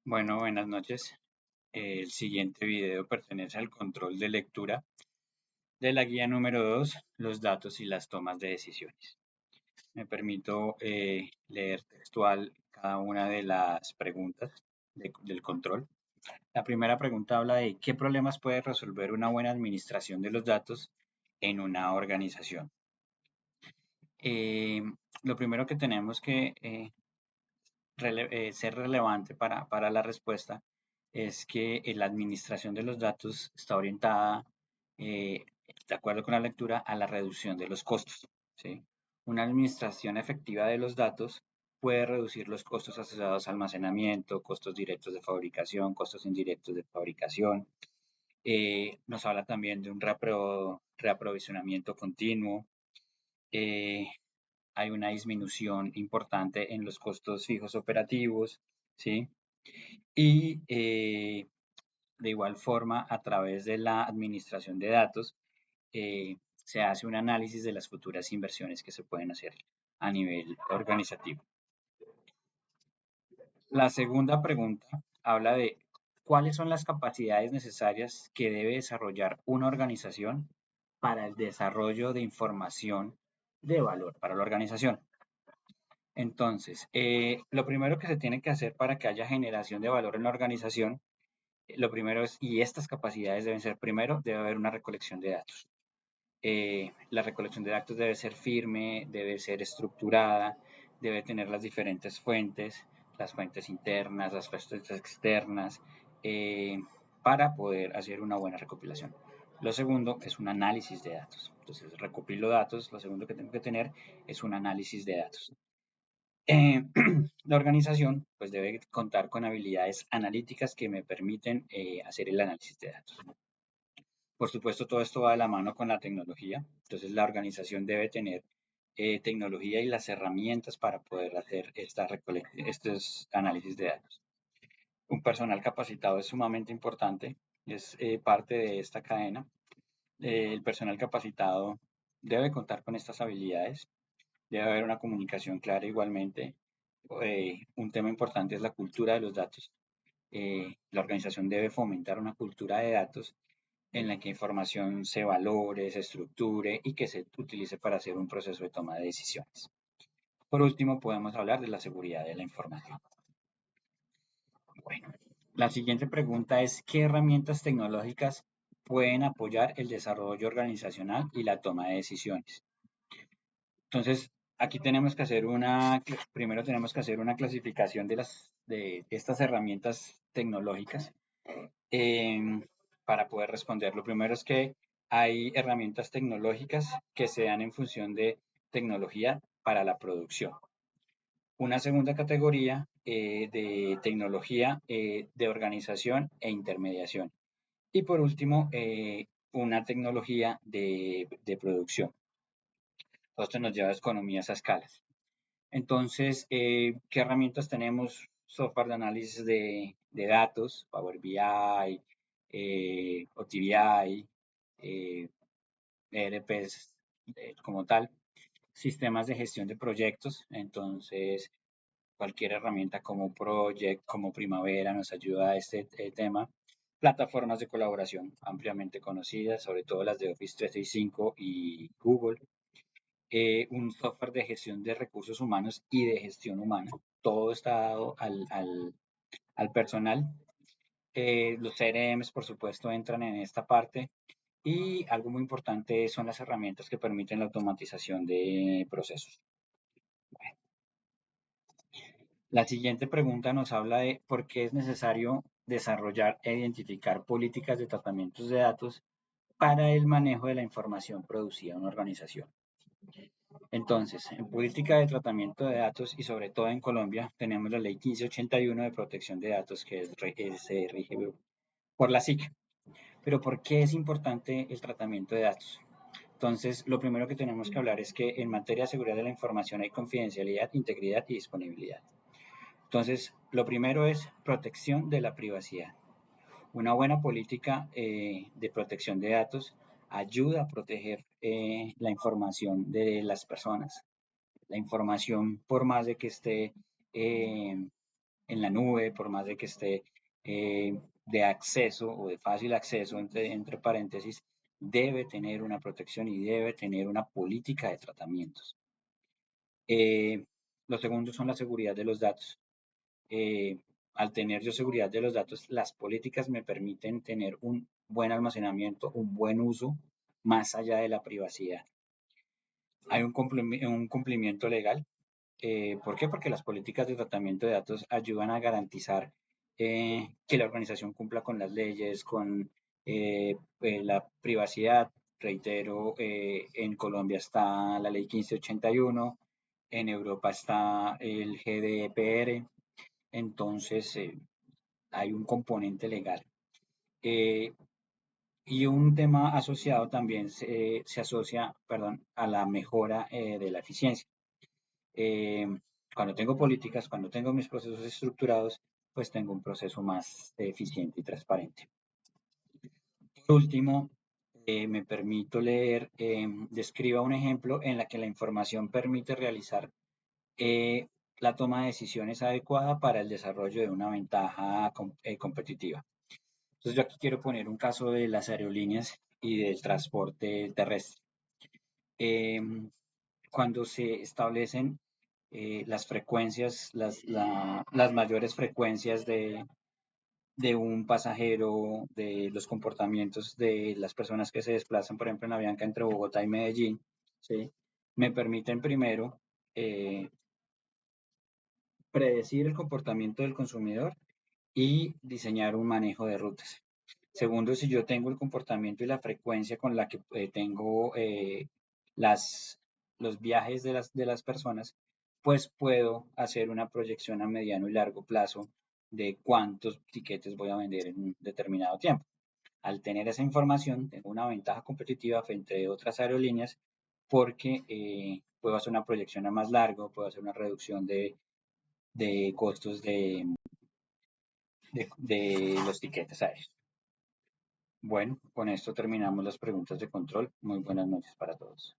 Bueno, buenas noches. El siguiente video pertenece al control de lectura de la guía número 2, los datos y las tomas de decisiones. Me permito leer textual cada una de las preguntas del control. La primera pregunta habla de qué problemas puede resolver una buena administración de los datos en una organización. Eh, lo primero que tenemos que ser relevante para la respuesta es que la administración de los datos está orientada, de acuerdo con la lectura, a la reducción de los costos, ¿sí? Una administración efectiva de los datos puede reducir los costos asociados a almacenamiento, costos directos de fabricación, costos indirectos de fabricación. Nos habla también de un reaprovisionamiento continuo. eh, Hay una disminución importante en los costos fijos operativos, ¿sí? Y de igual forma, a través de la administración de datos, se hace un análisis de las futuras inversiones que se pueden hacer a nivel organizativo. La segunda pregunta habla de cuáles son las capacidades necesarias que debe desarrollar una organización para el desarrollo de información de valor para la organización. Entonces, lo primero que se tiene que hacer para que haya generación de valor en la organización, lo primero es, y estas capacidades deben ser, primero, debe haber una recolección de datos. La recolección de datos debe ser firme, debe ser estructurada, debe tener las diferentes fuentes, las fuentes internas, las fuentes externas, eh, para poder hacer una buena recopilación. Lo segundo es un análisis de datos. Entonces, recopilo datos, lo segundo que tengo que tener es un análisis de datos. Eh, la organización pues debe contar con habilidades analíticas que me permiten hacer el análisis de datos. Por supuesto, todo esto va de la mano con la tecnología. Entonces, la organización debe tener tecnología y las herramientas para poder hacer estos análisis de datos. Un personal capacitado es sumamente importante, es parte de esta cadena. El personal capacitado debe contar con estas habilidades. Debe haber una comunicación clara igualmente. Un tema importante es la cultura de los datos. La organización debe fomentar una cultura de datos en la que información se valore, se estructure y que se utilice para hacer un proceso de toma de decisiones. Por último, podemos hablar de la seguridad de la información. Bueno, la siguiente pregunta es, ¿qué herramientas tecnológicas pueden apoyar el desarrollo organizacional y la toma de decisiones? Entonces, aquí tenemos que hacer primero tenemos que hacer una clasificación de estas herramientas tecnológicas eh, para poder responder. Lo primero es que hay herramientas tecnológicas que se dan en función de tecnología para la producción. Una segunda categoría de tecnología de organización e intermediación. Y por último, una tecnología de producción. Todo esto nos lleva a economías a escalas. Entonces, ¿qué herramientas tenemos? Software de análisis de datos, Power BI, OTBI, ERPs como tal, sistemas de gestión de proyectos. Entonces, cualquier herramienta como Project, como Primavera nos ayuda a este tema. Plataformas de colaboración ampliamente conocidas, sobre todo las de Office 365 y Google. Un software de gestión de recursos humanos y de gestión humana. Todo está dado al personal. Los CRMs, por supuesto, entran en esta parte. Y algo muy importante son las herramientas que permiten la automatización de procesos. Bueno, la siguiente pregunta nos habla de por qué es necesario desarrollar e identificar políticas de tratamientos de datos para el manejo de la información producida en una organización. Entonces, en política de tratamiento de datos y sobre todo en Colombia tenemos la ley 1581 de protección de datos que se rige por la SIC. Pero ¿por qué es importante el tratamiento de datos? Entonces, lo primero que tenemos que hablar es que en materia de seguridad de la información hay confidencialidad, integridad y disponibilidad. Entonces, lo primero es protección de la privacidad. Una buena política de protección de datos ayuda a proteger la información de las personas. La información, por más de que esté eh, en la nube, por más de que esté de acceso o de fácil acceso, entre paréntesis, debe tener una protección y debe tener una política de tratamientos. Lo segundo son la seguridad de los datos. Eh, Al tener yo seguridad de los datos, las políticas me permiten tener un buen almacenamiento, un buen uso, más allá de la privacidad. Hay un cumplimiento legal. ¿Por qué? Porque las políticas de tratamiento de datos ayudan a garantizar que la organización cumpla con las leyes, con la privacidad. Reitero, en Colombia está la ley 1581, en Europa está el GDPR, entonces hay un componente legal. Eh, y un tema asociado también se asocia, perdón, a la mejora de la eficiencia. Eh, Cuando tengo políticas, cuando tengo mis procesos estructurados, pues tengo un proceso más eficiente y transparente. Por último, me permito leer, describa un ejemplo en la que la información permite realizar eh, la toma de decisiones adecuada para el desarrollo de una ventaja competitiva. Entonces yo aquí quiero poner un caso de las aerolíneas y del transporte terrestre. Em, Cuando se establecen las frecuencias, las mayores frecuencias de un pasajero, de los comportamientos de las personas que se desplazan, por ejemplo, en Avianca entre Bogotá y Medellín, ¿sí? Me permiten primero eh, predecir el comportamiento del consumidor y diseñar un manejo de rutas. Segundo, si yo tengo el comportamiento y la frecuencia con la que tengo las, los viajes de las personas, pues puedo hacer una proyección a mediano y largo plazo de cuántos tiquetes voy a vender en un determinado tiempo. Al tener esa información, tengo una ventaja competitiva frente a otras aerolíneas porque puedo hacer una proyección a más largo, puedo hacer una reducción de costos de los tiquetes aéreos. Bueno, con esto terminamos las preguntas de control. Muy buenas noches para todos.